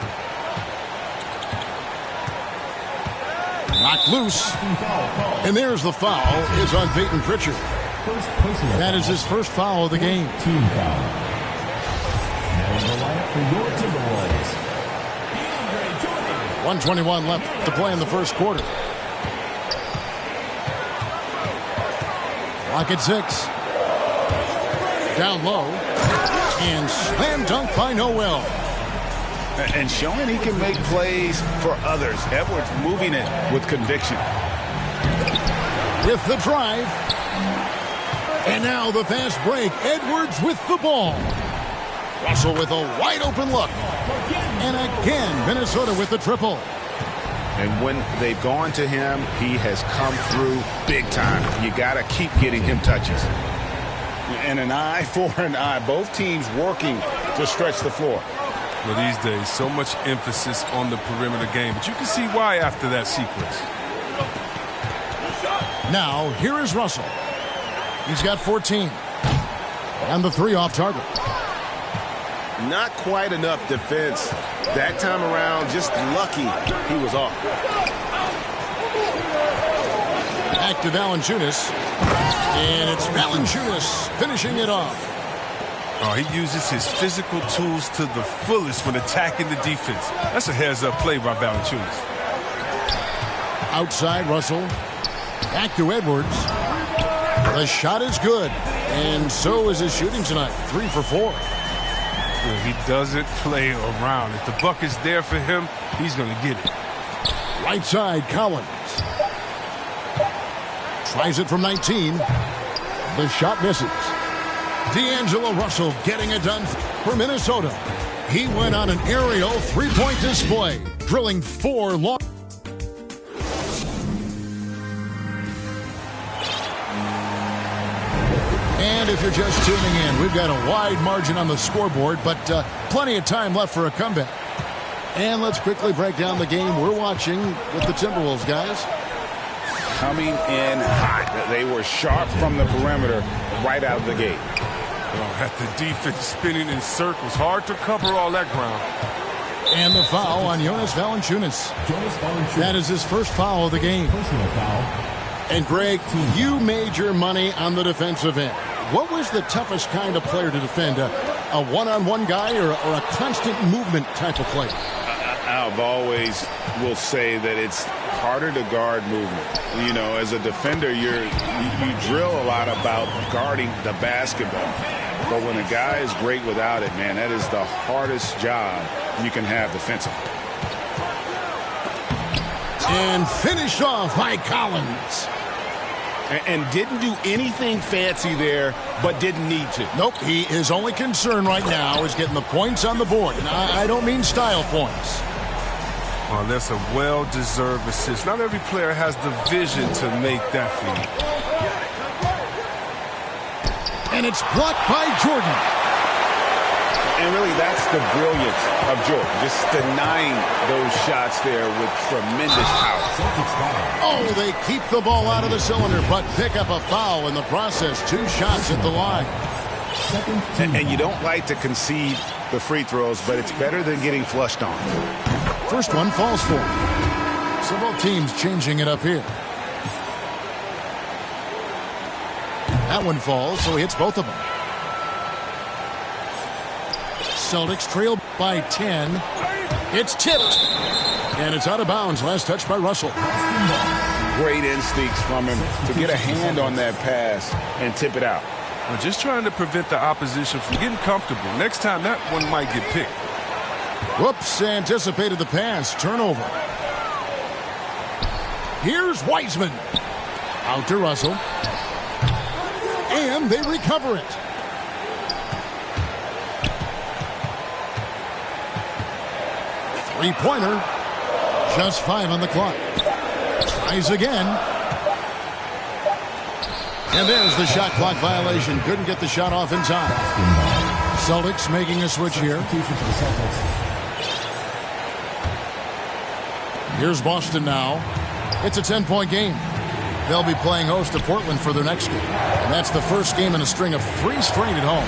Knocked loose. And there's the foul. It's on Peyton Pritchard. That is his first foul of the game. Team foul. Now in the lineup for your Timberwolves, 1:21 left to play in the first quarter. Clock at 6. Down low. And slam dunk by Noel. And showing he can make plays for others. Edwards moving it with conviction. With the drive. And now the fast break. Edwards with the ball. Russell with a wide open look. And again, Minnesota with the triple. And when they've gone to him, he has come through big time. You got to keep getting him touches. And an eye for an eye. Both teams working to stretch the floor. Well, these days, so much emphasis on the perimeter game. But you can see why after that sequence. Now, here is Russell. He's got 14. And the 3 off target. Not quite enough defense. That time around, just lucky he was off. Back to Valanciunas. And it's Valanciunas finishing it off. Oh, he uses his physical tools to the fullest when attacking the defense. That's a heads-up play by Valanciunas. Outside Russell. Back to Edwards. The shot is good. And so is his shooting tonight. 3 for 4. He doesn't play around. If the bucket's there for him, he's going to get it. Right side, Collins. Tries it from 19. The shot misses. D'Angelo Russell getting it done for Minnesota. He went on an aerial three-point display, drilling 4 long. And if you're just tuning in, we've got a wide margin on the scoreboard, but plenty of time left for a comeback. And let's quickly break down the game we're watching with the Timberwolves, guys. Coming in hot. They were sharp from the perimeter right out of the gate. At the defense spinning in circles. Hard to cover all that ground. And the foul on Jonas Valanciunas. That is his first foul of the game. Personal foul. And Greg, you made your money on the defensive end. What was the toughest kind of player to defend? A one-on-one guy or a constant movement type of player? I've always will say that it's harder to guard movement. You know, as a defender, you drill a lot about guarding the basketball. But when a guy is great without it, man, that is the hardest job you can have defensively. And finished off by Collins. And didn't do anything fancy there, but didn't need to. Nope, his only concern right now is getting the points on the board. And I don't mean style points. Well, that's a well-deserved assist. Not every player has the vision to make that feed. And it's blocked by Jordan. And really, that's the brilliance of Jordan. Just denying those shots there with tremendous power. Oh, they keep the ball out of the cylinder, but pick up a foul in the process. 2 shots at the line. And you don't like to concede the free throws, but it's better than getting flushed on. First one falls for him. So both teams changing it up here. That one falls, so he hits both of them. Celtics trail by 10. It's tipped. And it's out of bounds. Last touch by Russell. Great instincts from him to get a hand on that pass and tip it out. Well, just trying to prevent the opposition from getting comfortable. Next time, that one might get picked. Whoops, anticipated the pass. Turnover. Here's Wiseman. Out to Russell. And they recover it. Three-pointer. Just 5 on the clock. Tries again. And there's the shot clock violation. Couldn't get the shot off in time. Celtics making a switch here. Here's Boston now. It's a 10-point game. They'll be playing host to Portland for their next game. And that's the first game in a string of 3 straight at home.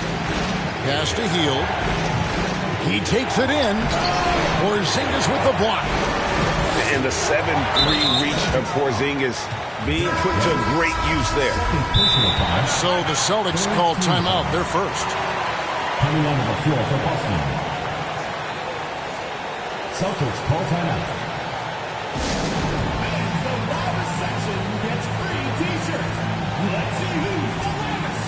Pass to Hield. He takes it in. Porzingis with the block. And the 7-3 reach of Porzingis being put to great use there. So the Celtics call timeout. They're first. Coming onto the floor for Boston. Celtics call timeout. And the loudest section gets free t-shirts. Let's see who's the loudest.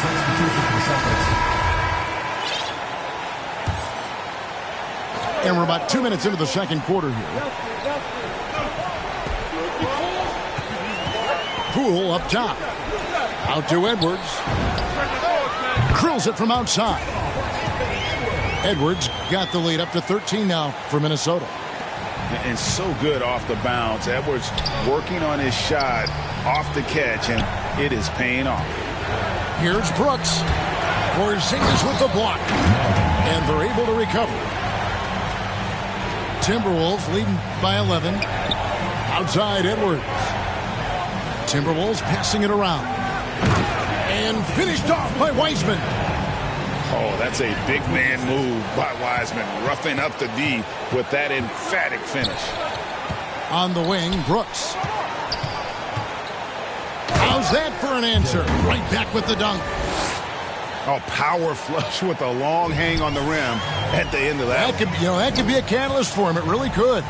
Substitution for the Celtics. And we're about 2 minutes into the second quarter here. Poole up top. Out to Edwards. Drills it from outside. Edwards got the lead up to 13 now for Minnesota. And so good off the bounce. Edwards working on his shot off the catch, and it is paying off. Here's Brooks. Porzingis with the block. And they're able to recover. Timberwolves leading by 11. Outside Edwards. Timberwolves passing it around. And finished off by Wiseman. Oh, that's a big man move by Wiseman. Roughing up the D with that emphatic finish. On the wing, Brooks. How's that for an answer? Right back with the dunk. Oh, power flush with a long hang on the rim at the end of that. That could be a catalyst for him. It really could.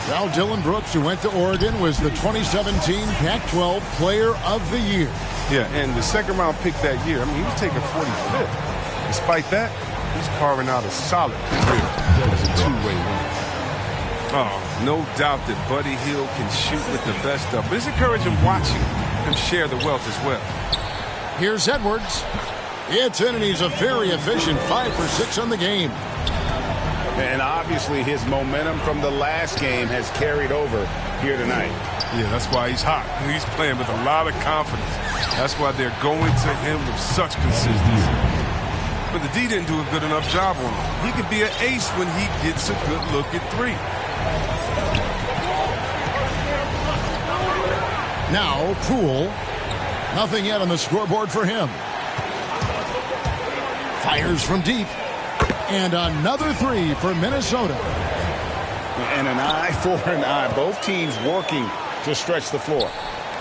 Now Dylan Brooks, who went to Oregon, was the 2017 Pac-12 Player of the Year. Yeah, and the second-round pick that year, I mean, he was taken 45th. Despite that, he's carving out a solid career as a two-way winner. Oh, no doubt that Buddy Hield can shoot with the best of, but it's encouraging watching him share the wealth as well. Here's Edwards. It's in, and he's a very efficient 5 for 6 on the game. And obviously his momentum from the last game has carried over here tonight. Yeah, that's why he's hot. He's playing with a lot of confidence. That's why they're going to him with such consistency. But the D didn't do a good enough job on him. He could be an ace when he gets a good look at three. Now Poole. Nothing yet on the scoreboard for him. Fires from deep. And another three for Minnesota. And an eye for an eye. Both teams working to stretch the floor.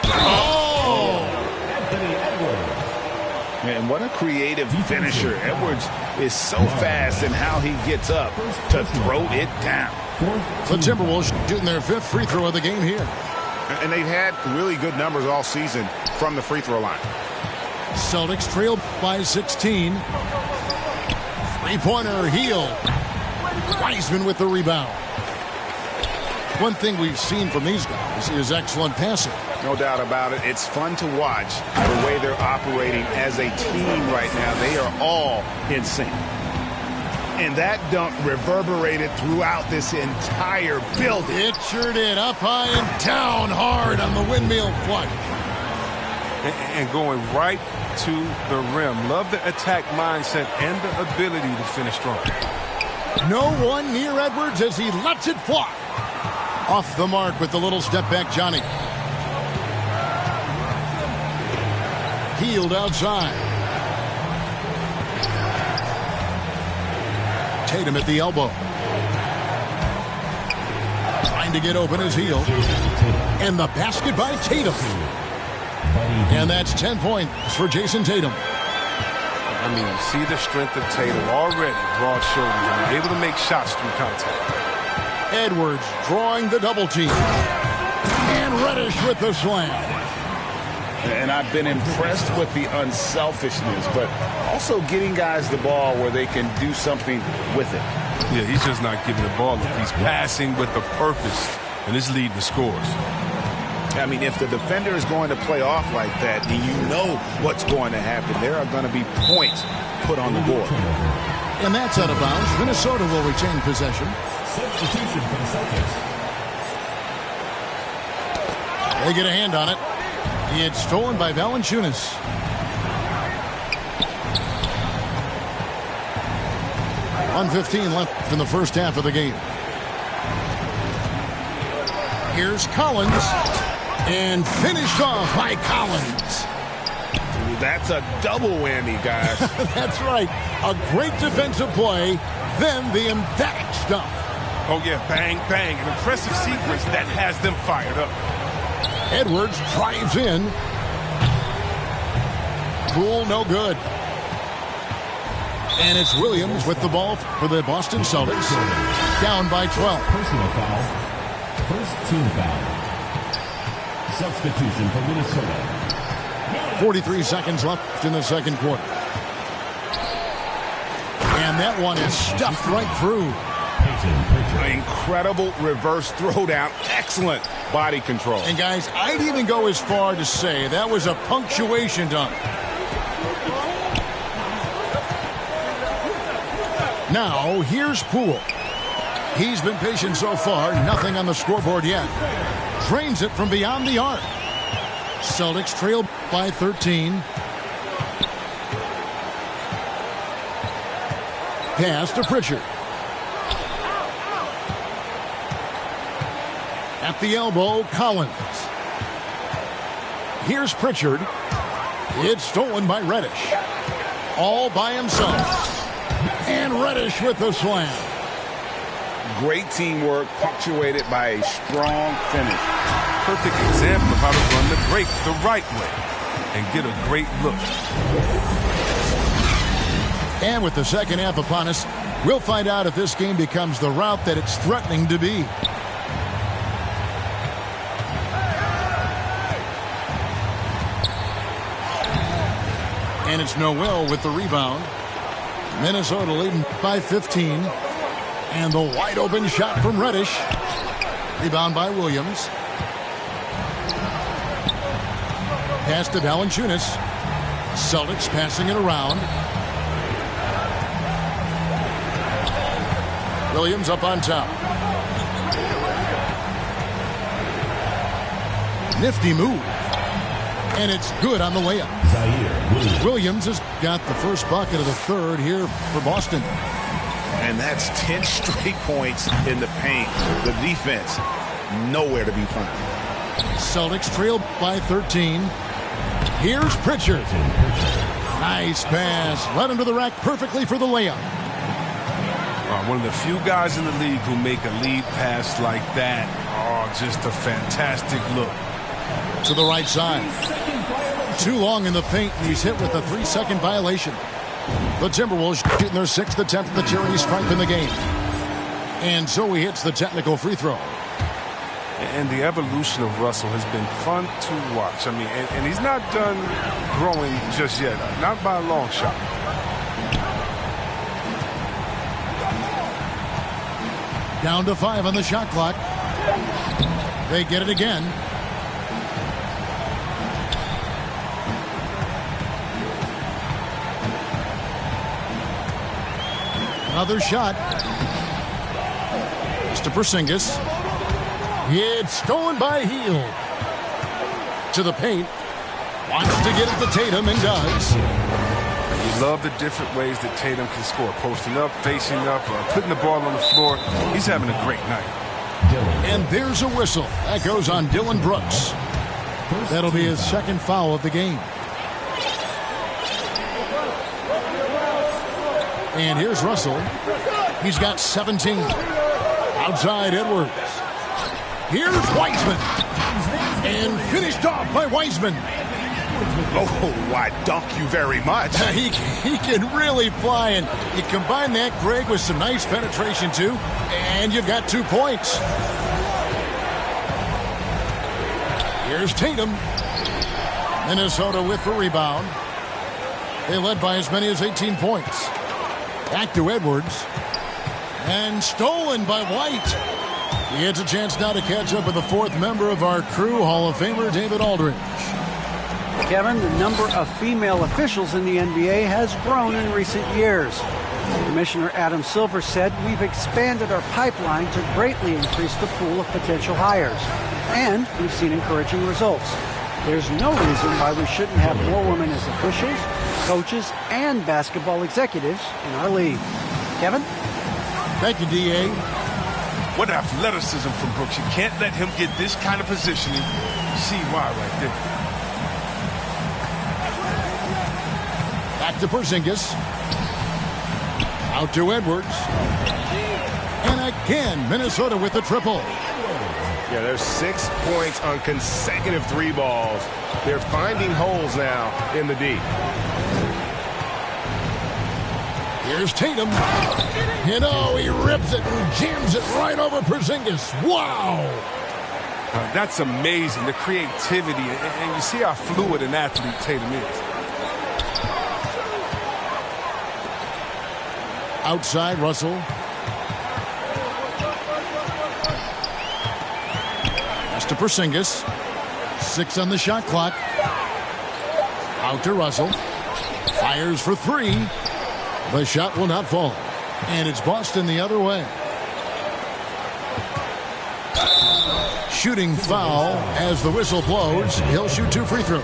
Oh! And what a creative finisher. Edwards is so fast in how he gets up to throw it down. The Timberwolves shooting their 5th free throw of the game here. And they've had really good numbers all season from the free throw line. Celtics trail by 16. Three-pointer, Hield. Wiseman with the rebound. One thing we've seen from these guys is excellent passing. No doubt about it. It's fun to watch the way they're operating as a team right now. They are all in sync. And that dunk reverberated throughout this entire building. It sure did. Up high and down hard on the windmill flush. And going right to the rim. Love the attack mindset and the ability to finish strong. No one near Edwards as he lets it fly. Off the mark with the little step back, Johnny. Hield outside. Tatum at the elbow. Trying to get open is Hield. And the basket by Tatum. And that's 10 points for Jason Tatum. I mean, you see the strength of Tatum already. Broad shoulders and able to make shots through contact. Edwards drawing the double team. And Reddish with the slam. And I've been impressed with the unselfishness, but also getting guys the ball where they can do something with it. Yeah, he's just not giving the ball up. He's passing with a purpose, and it's leading to scores. I mean, if the defender is going to play off like that, then you know what's going to happen. There are going to be points put on the board. And that's out of bounds. Minnesota will retain possession. Substitution for the Celtics. They get a hand on it. It's stolen by Valanciunas. .115 left in the first half of the game. Here's Collins. And finished off by Collins. That's a double whammy, guys. That's right. A great defensive play, then the emphatic stuff. Oh, yeah, bang, bang. An impressive sequence that has them fired up. Edwards drives in. Poole, no good. And it's Williams with the ball for the Boston Celtics. Down by 12. Personal foul. First team foul. Substitution for Minnesota. 43 seconds left in the second quarter. And that one is stuffed right through. Incredible reverse throwdown. Excellent body control. And guys, I'd even go as far to say that was a punctuation dunk. Now, here's Poole. He's been patient so far. Nothing on the scoreboard yet. Drains it from beyond the arc. Celtics trail by 13. Pass to Pritchard. At the elbow, Collins. Here's Pritchard. It's stolen by Reddish. All by himself. And Reddish with the slam. Great teamwork punctuated by a strong finish. Perfect example of how to run the break the right way and get a great look. And with the second half upon us, we'll find out if this game becomes the route that it's threatening to be. And it's Noel with the rebound. Minnesota leading by 15. And the wide open shot from Reddish. Rebound by Williams. Pass to Valanciunas. Celtics passing it around. Williams up on top. Nifty move. And it's good on the layup. Williams has got the first bucket of the third here for Boston. And that's 10 straight points in the paint. The defense, nowhere to be found. Celtics trail by 13. Here's Pritchard. Nice pass. Led him to the rack perfectly for the layup. One of the few guys in the league who make a lead pass like that. Oh, just a fantastic look. To the right side. Too long in the paint, and he's hit with a 3-second violation. The Timberwolves shooting their 6th attempt at the charity stripe in the game. And so he hits the technical free throw. And the evolution of Russell has been fun to watch. I mean, and he's not done growing just yet. Not by a long shot. Down to 5 on the shot clock. They get it again. Another shot. It's to Porzingis. It's stolen by Hield. To the paint. Wants to get it to Tatum and does. You love the different ways that Tatum can score. Posting up, facing up, putting the ball on the floor. He's having a great night. And there's a whistle. That goes on Dillon Brooks. That'll be his second foul of the game. And here's Russell. He's got 17. Outside Edwards. Here's Wiseman. And finished off by Wiseman. Oh, I dunk you very much. He can really fly, and you combine that, Greg, with some nice penetration, too, and you've got 2 points. Here's Tatum. Minnesota with the rebound. They led by as many as 18 points. Back to Edwards. And stolen by White. He gets a chance now to catch up with the 4th member of our crew, Hall of Famer David Aldridge. Kevin, the number of female officials in the NBA has grown in recent years. Commissioner Adam Silver said, "We've expanded our pipeline to greatly increase the pool of potential hires. And we've seen encouraging results. There's no reason why we shouldn't have more women as officials, coaches, and basketball executives in our league." Kevin? Thank you, D.A. What athleticism from Brooks. You can't let him get this kind of positioning. You see why right there. Back to Porzingis. Out to Edwards. And again, Minnesota with the triple. Yeah, there's 6 points on consecutive 3 balls. They're finding holes now in the D. Here's Tatum. You know, he rips it and jams it right over Porzingis. Wow! That's amazing, the creativity, and you see how fluid an athlete Tatum is. Outside, Russell. Pass to Porzingis. 6 on the shot clock. Out to Russell. Fires for 3. The shot will not fall. And it's Boston the other way. Shooting foul as the whistle blows. He'll shoot 2 free throws.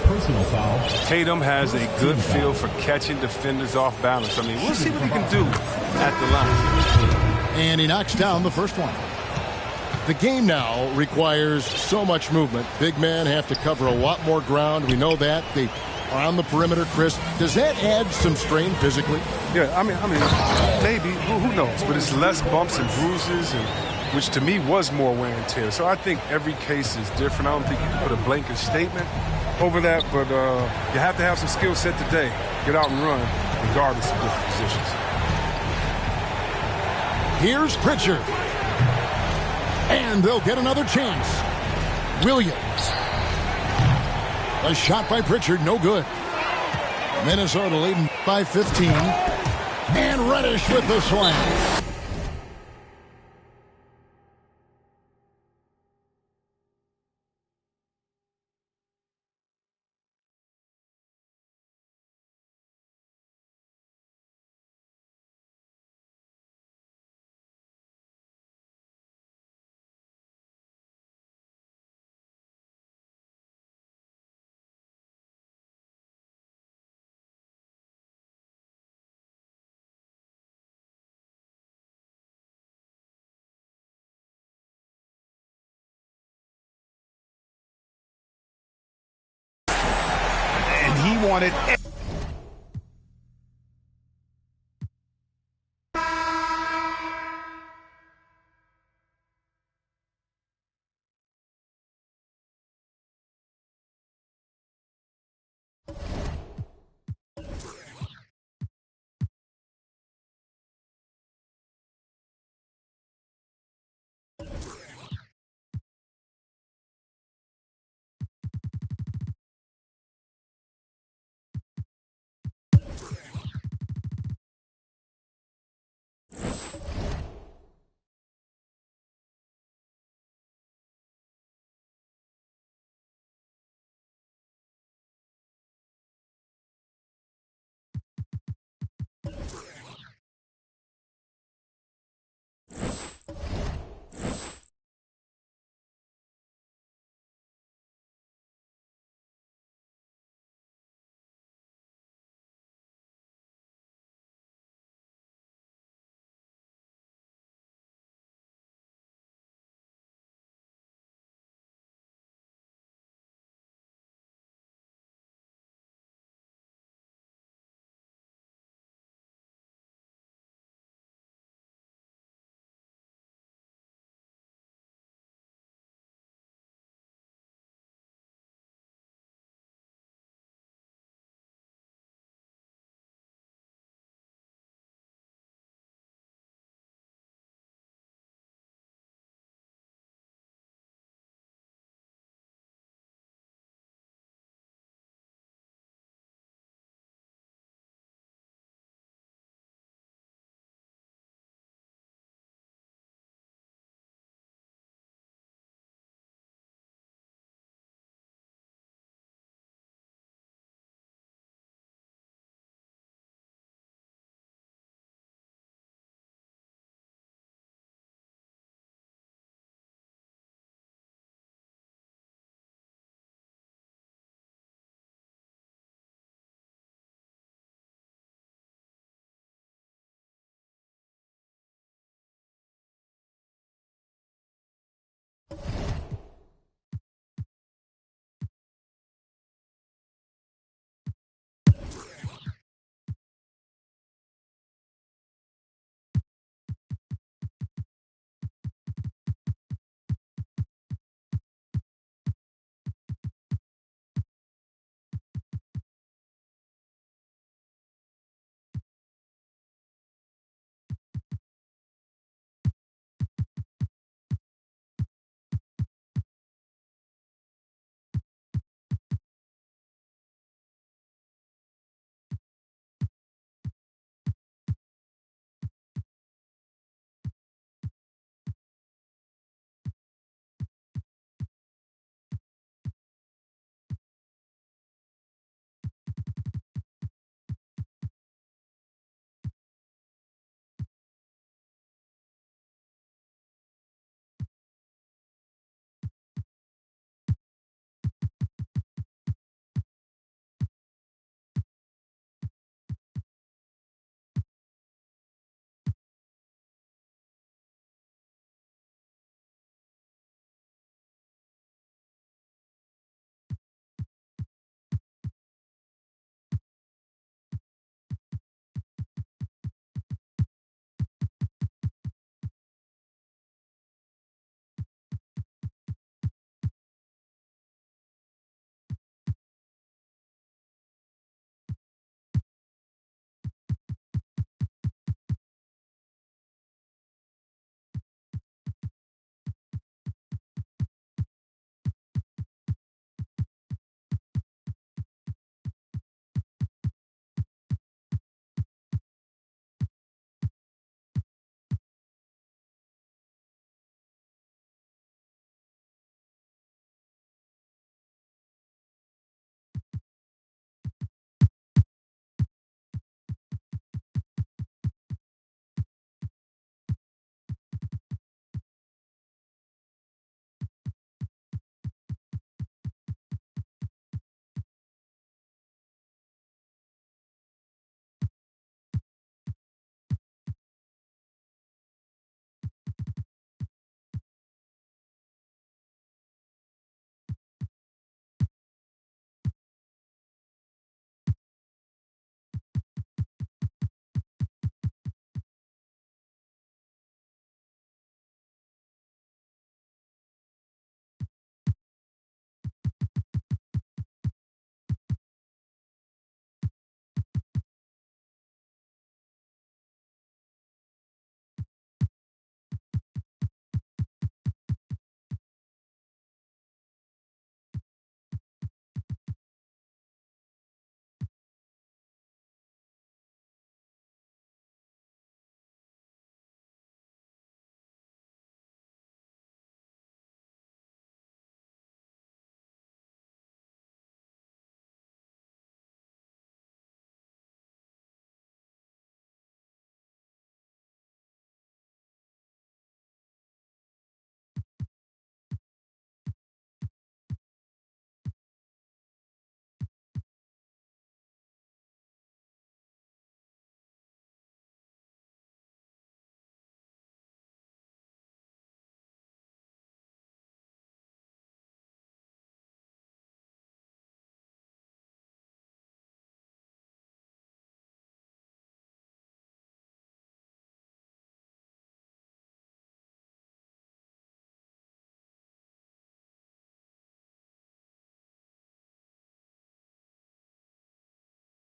Personal foul. Tatum has a good feel for catching defenders off balance. I mean, we'll see what he can do at the line. And he knocks down the first one. The game now requires so much movement. Big men have to cover a lot more ground. We know that. They are on the perimeter, Chris. Does that add some strain physically? Yeah, I mean, maybe. Who knows? But it's less bumps and bruises, and which to me was more wear and tear. So I think every case is different. I don't think you can put a blanket statement over that, but you have to have some skill set today. Get out and run, regardless of different positions. Here's Pritchard. And they'll get another chance. Williams. A shot by Pritchard, no good. Minnesota leading by 15. And Reddish with the slam. He wanted